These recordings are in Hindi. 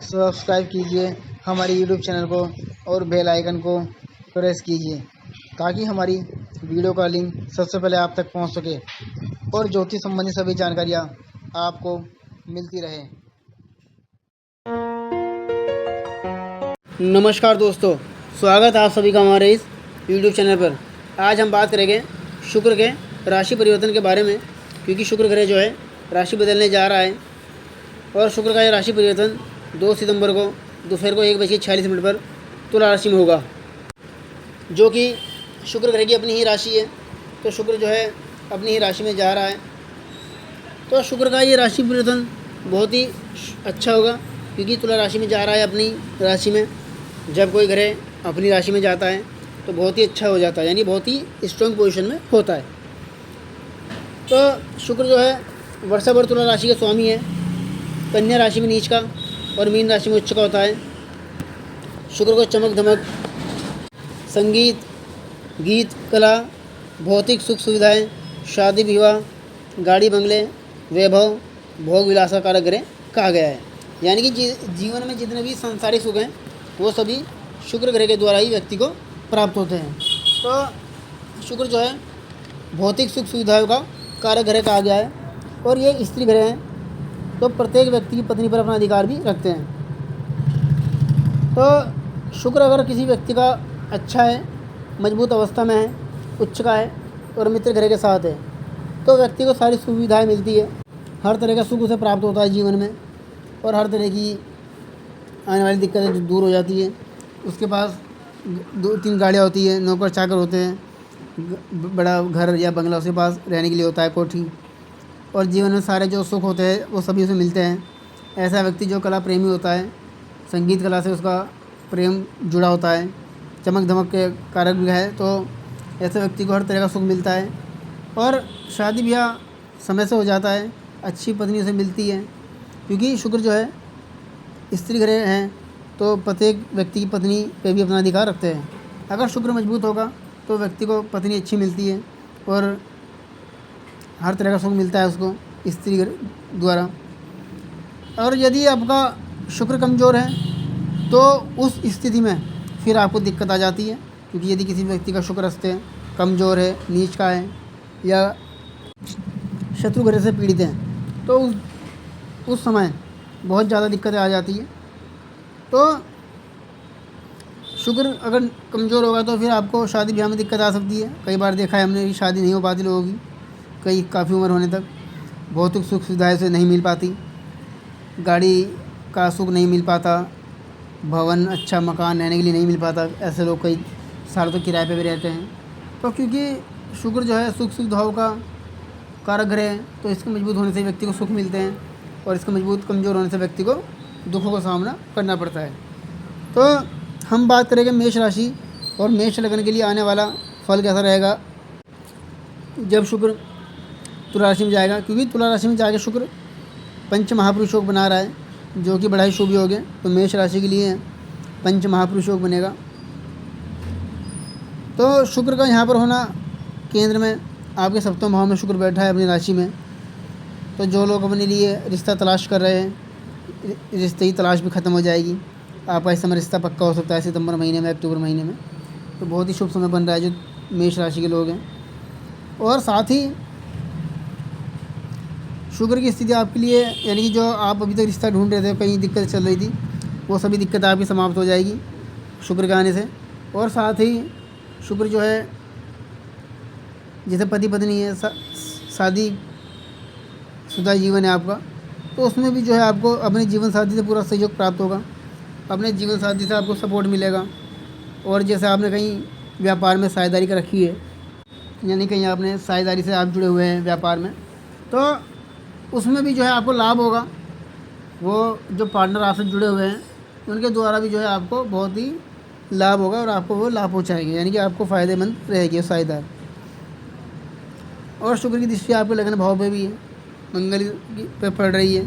सब्सक्राइब कीजिए हमारे यूट्यूब चैनल को और बेल आइकन को प्रेस कीजिए ताकि हमारी वीडियो का लिंक सबसे पहले आप तक पहुंच सके और ज्योतिष संबंधी सभी जानकारियां आपको मिलती रहे। नमस्कार दोस्तों, स्वागत है आप सभी का हमारे इस यूट्यूब चैनल पर। आज हम बात करेंगे शुक्र के राशि परिवर्तन के बारे में, क्योंकि शुक्र ग्रह जो है राशि बदलने जा रहा है और शुक्र का यह राशि परिवर्तन 2 सितंबर को दोपहर को 1:46 पर तुला राशि में होगा, जो कि शुक्र ग्रह की अपनी ही राशि है। तो शुक्र जो है अपनी ही राशि में जा रहा है, तो शुक्र का ये राशि परिवर्तन बहुत ही अच्छा होगा, क्योंकि तुला राशि में जा रहा है अपनी राशि में। जब कोई ग्रह अपनी राशि में जाता है तो बहुत ही अच्छा हो जाता है, यानी बहुत ही स्ट्रॉन्ग पोजीशन में होता है। तो शुक्र जो है वर्षा भर तुला राशि के स्वामी है, कन्या राशि में नीच का और मीन राशि में उच्च का होता है। शुक्र को चमक धमक, संगीत, गीत, कला, भौतिक सुख सुविधाएं, शादी विवाह, गाड़ी बंगले, वैभव, भोग विलास का कारक ग्रह कहा गया है। यानी कि जीवन में जितने भी सांसारिक सुख हैं वो सभी शुक्र ग्रह के द्वारा ही व्यक्ति को प्राप्त होते हैं। तो शुक्र जो है भौतिक सुख सुविधाओं का कारक ग्रह कहा गया है और ये स्त्री ग्रह हैं, तो प्रत्येक व्यक्ति की पत्नी पर अपना अधिकार भी रखते हैं। तो शुक्र अगर किसी व्यक्ति का अच्छा है, मजबूत अवस्था में है, उच्च का है और मित्र ग्रह के साथ है, तो व्यक्ति को सारी सुविधाएं मिलती है, हर तरह का सुख उसे प्राप्त होता है जीवन में और हर तरह की आने वाली दिक्कतें दूर हो जाती है। उसके पास 2-3 गाड़ियाँ होती है, नौकर चाकर होते हैं, बड़ा घर या बंगला उसके पास रहने के लिए होता है, कोठी, और जीवन में सारे जो सुख होते हैं वो सभी उसे मिलते हैं। ऐसा व्यक्ति जो कला प्रेमी होता है, संगीत कला से उसका प्रेम जुड़ा होता है, चमक धमक के कारक भी है, तो ऐसे व्यक्ति को हर तरह का सुख मिलता है और शादी ब्याह समय से हो जाता है, अच्छी पत्नी उसे मिलती है, क्योंकि शुक्र जो है स्त्री ग्रह हैं, तो प्रत्येक व्यक्ति की पत्नी पे भी अपना अधिकार रखते हैं। अगर शुक्र मजबूत होगा तो व्यक्ति को पत्नी अच्छी मिलती है और हर तरह का सुख मिलता है उसको स्त्री द्वारा। और यदि आपका शुक्र कमज़ोर है तो उस स्थिति में फिर आपको दिक्कत आ जाती है, क्योंकि यदि किसी व्यक्ति का शुक्र अस्ते कमज़ोर है, नीच का है या शत्रु ग्रह से पीड़ित हैं, तो उस समय बहुत ज़्यादा दिक्कतें आ जाती है। तो शुक्र अगर कमज़ोर होगा तो फिर आपको शादी ब्याह में दिक्कत आ सकती है। कई बार देखा है हमने कि शादी नहीं हो पाती लोगों की, काफ़ी उम्र होने तक भौतिक सुख सुविधाएं से नहीं मिल पाती, गाड़ी का सुख नहीं मिल पाता, भवन अच्छा मकान रहने के लिए नहीं मिल पाता। ऐसे लोग कई सालों तक किराए पे भी रहते हैं। तो क्योंकि शुक्र जो है सुख सुविधाओं का कारक ग्रह है, तो इसके मजबूत होने से व्यक्ति को सुख मिलते हैं और इसके मजबूत कमज़ोर होने से व्यक्ति को दुखों का सामना करना पड़ता है। तो हम बात करेंगे मेष राशि और मेष लग्न के लिए आने वाला फल कैसा रहेगा जब शुक्र तुला राशि में जाएगा, क्योंकि तुला राशि में जाकर शुक्र पंच महापुरुष योग बना रहा है, जो कि बड़ा ही शुभ योग है। तो मेष राशि के लिए पंच महापुरुष योग बनेगा। तो शुक्र का यहाँ पर होना केंद्र में, आपके सप्तम भाव में शुक्र बैठा है अपनी राशि में। तो जो लोग अपने लिए रिश्ता तलाश कर रहे हैं, रिश्ते की तलाश भी ख़त्म हो जाएगी। आपका इस समय रिश्ता पक्का हो सकता है सितंबर महीने में, अक्टूबर महीने में। तो बहुत ही शुभ समय बन रहा है जो मेष राशि के लोग हैं। और साथ ही शुक्र की स्थिति आपके लिए, यानी कि जो आप अभी तक रिश्ता ढूंढ रहे थे, कहीं दिक्कत चल रही थी, वो सभी दिक्कत आपकी समाप्त हो जाएगी शुक्र के आने से। और साथ ही शुक्र जो है जैसे पति पत्नी है, शादी शुदा जीवन है आपका, तो उसमें भी जो है आपको अपने जीवन साथी से पूरा सहयोग प्राप्त होगा, अपने जीवन साथी से आपको सपोर्ट मिलेगा। और जैसे आपने कहीं व्यापार में साझेदारी कर रखी है, यानी कहीं आपने साझेदारी से आप जुड़े हुए हैं व्यापार में, तो उसमें भी जो है आपको लाभ होगा। वो जो पार्टनर आपसे जुड़े हुए हैं उनके द्वारा भी जो है आपको बहुत ही लाभ होगा और आपको वो लाभ पहुँचाएंगे, यानी कि आपको फ़ायदेमंद रहेगी साझेदार। और शुक्र की दृष्टि आपके लगन भाव पे भी है, मंगल पे पड़ रही है,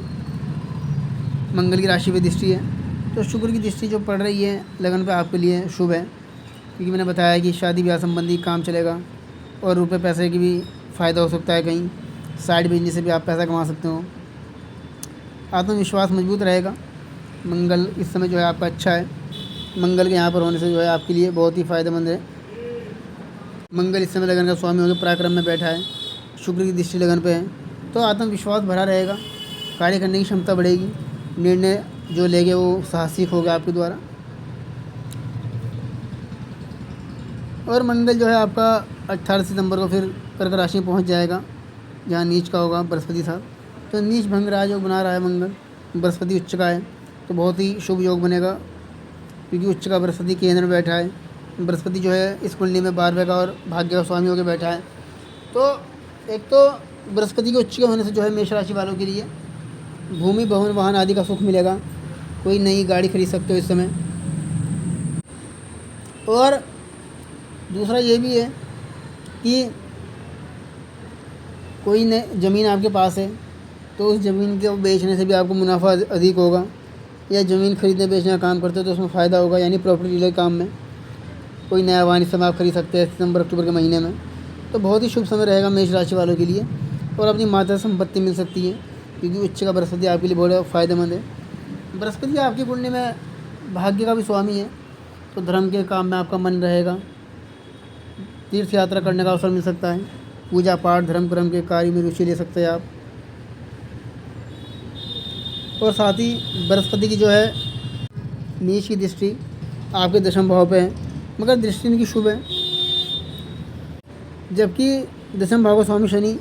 मंगल की राशि पे दृष्टि है। तो शुक्र की दृष्टि जो पड़ रही है लगन पे आपके लिए शुभ है, क्योंकि मैंने बताया कि शादी ब्याह संबंधी काम चलेगा और रुपए पैसे की भी फ़ायदा हो सकता है, कहीं साइड बिजनेस से भी आप पैसा कमा सकते हो। आत्मविश्वास मजबूत रहेगा, मंगल इस समय जो है आपका अच्छा है। मंगल के यहाँ पर होने से जो है आपके लिए बहुत ही फ़ायदेमंद है। मंगल इस समय लगन का स्वामी होकर पराक्रम में बैठा है, शुक्र की दृष्टि लगन पे है, तो आत्मविश्वास भरा रहेगा, कार्य करने की क्षमता बढ़ेगी, निर्णय जो लेंगे वो साहसिक होगा आपके द्वारा। और मंगल जो है आपका 18 सितंबर को फिर कर्क राशि में पहुंच जाएगा, जहां नीच का होगा बृहस्पति साहब। तो नीच भंग राजयोग बना रहा है मंगल, बृहस्पति उच्च का है, तो बहुत ही शुभ योग बनेगा, क्योंकि उच्च का बृहस्पति केंद्र में बैठा है। बृहस्पति जो है इस कुंडली में 12वें का और भाग्य का स्वामी होकर बैठा है। तो एक तो बृहस्पति के उच्च के होने से जो है मेष राशि वालों के लिए भूमि, भवन, वाहन आदि का सुख मिलेगा, कोई नई गाड़ी खरीद सकते हो इस समय। और दूसरा ये भी है कि कोई नई ज़मीन आपके पास है, तो उस ज़मीन को बेचने से भी आपको मुनाफा अधिक होगा, या ज़मीन खरीदने बेचने का काम करते हो तो उसमें फ़ायदा होगा, यानी प्रॉपर्टी डीलर काम में कोई नया वाहन इस समय आप खरीद सकते हैं सितंबर अक्टूबर के महीने में। तो बहुत ही शुभ समय रहेगा मेष राशि वालों के लिए, और अपनी माता संपत्ति मिल सकती है, क्योंकि उच्च का बृहस्पति आपके लिए बहुत फ़ायदेमंद है। बृहस्पति आपकी कुंडली में भाग्य का भी स्वामी है, तो धर्म के काम में आपका मन रहेगा, तीर्थ यात्रा करने का अवसर मिल सकता है, पूजा पाठ धर्म कर्म के कार्य में रुचि ले सकते हैं आप। और साथ ही बृहस्पति की जो है नीच की दृष्टि आपके दशम भाव पे है, मगर दृष्टि इनकी शुभ है, जबकि दशम भाव का स्वामी शनि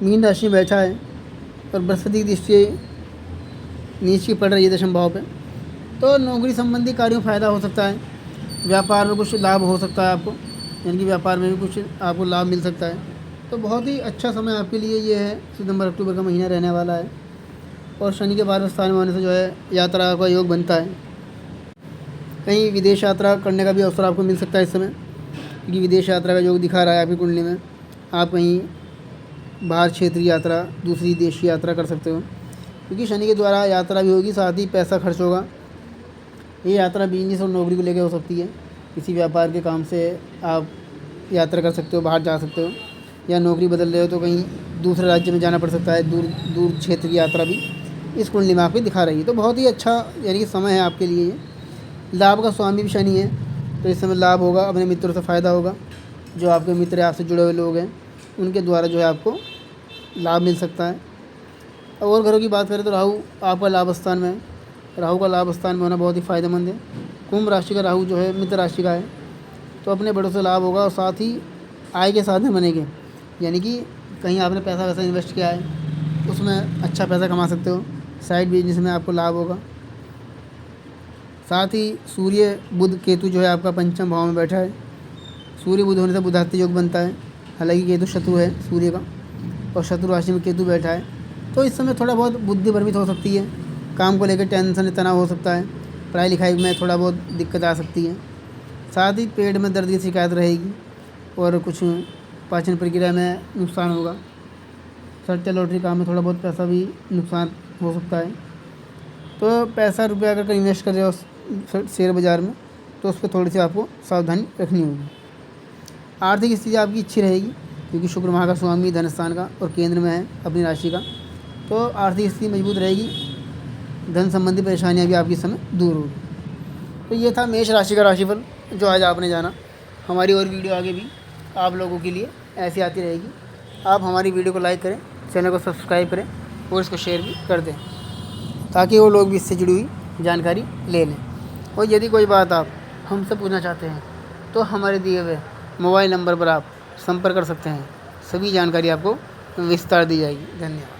मीन राशि में बैठा है और बृहस्पति की दृष्टि नीच की पड़ रही है दशम भाव पे। तो नौकरी संबंधी कार्यों में फ़ायदा हो सकता है, व्यापार में कुछ लाभ हो सकता है आपको, यानी कि व्यापार में भी कुछ आपको लाभ मिल सकता है। तो बहुत ही अच्छा समय आपके लिए ये है, सितंबर अक्टूबर का महीना रहने वाला है। और शनि के 12वें स्थान में होने से जो है यात्रा का योग बनता है, कहीं विदेश यात्रा करने का भी अवसर आपको मिल सकता है इस समय, क्योंकि विदेश यात्रा का योग दिखा रहा है आपकी कुंडली में। आप कहीं बाहर क्षेत्रीय यात्रा, दूसरी देशीय यात्रा कर सकते हो, क्योंकि शनि के द्वारा यात्रा भी होगी, साथ ही पैसा खर्च होगा। ये यात्रा बिजनेस और नौकरी को लेकर हो सकती है, किसी व्यापार के काम से आप यात्रा कर सकते हो, बाहर जा सकते हो, या नौकरी बदल रहे हो तो कहीं दूसरे राज्य में जाना पड़ सकता है, दूर क्षेत्र की यात्रा भी इस कुंडली में आपको दिखा रही है। तो बहुत ही अच्छा यानी कि समय है आपके लिए। लाभ का स्वामी भी शनि है, तो इस समय लाभ होगा, अपने मित्रों से फ़ायदा होगा, जो आपके मित्र आपसे जुड़े हुए लोग हैं उनके द्वारा जो है आपको लाभ मिल सकता है। और घरों की बात करें तो राहु आपका लाभ स्थान में है, राहु का लाभ स्थान में होना बहुत ही फ़ायदेमंद है। कुंभ राशि का राहु जो है मित्र राशि का है, तो अपने बड़ों से लाभ होगा, और साथ ही आय के साधन बनेंगे, यानी कि कहीं आपने पैसा वैसा इन्वेस्ट किया है उसमें अच्छा पैसा कमा सकते हो, साइड बिजनेस में आपको लाभ होगा। साथ ही सूर्य बुध केतु जो है आपका पंचम भाव में बैठा है, सूर्य बुध होने से बुधात्य योग बनता है, हालांकि केतु शत्रु है सूर्य का, और शत्रु राशि में केतु बैठा है, तो इस समय थोड़ा बहुत बुद्धि भ्रमित हो सकती है, काम को लेकर टेंशन तनाव हो सकता है, पढ़ाई लिखाई में थोड़ा बहुत दिक्कत आ सकती है। साथ ही पेट में दर्द की शिकायत रहेगी, और कुछ पाचन प्रक्रिया में नुकसान होगा। सट्टे लॉटरी काम में थोड़ा बहुत पैसा भी नुकसान हो सकता है। तो पैसा रुपया अगर कहीं इन्वेस्ट कर रहे हो शेयर बाज़ार में, तो उस पर थोड़ी सी आपको सावधानी रखनी होगी। आर्थिक स्थिति आपकी अच्छी रहेगी, क्योंकि शुक्र माह का स्वामी धन स्थान का और केंद्र में है अपनी राशि का, तो आर्थिक स्थिति मजबूत रहेगी, धन संबंधी परेशानियां भी आपकी समय दूर होगी। तो ये था मेष राशि का राशिफल जो आज आपने जाना। हमारी और वीडियो आगे भी आप लोगों के लिए ऐसी आती रहेगी। आप हमारी वीडियो को लाइक करें, चैनल को सब्सक्राइब करें और इसको शेयर भी कर दें, ताकि वो लोग भी इससे जुड़ी हुई जानकारी ले लें। और यदि कोई बात आप हमसे पूछना चाहते हैं तो हमारे दिए हुए मोबाइल नंबर पर आप संपर्क कर सकते हैं, सभी जानकारी आपको विस्तार दी जाएगी। धन्यवाद।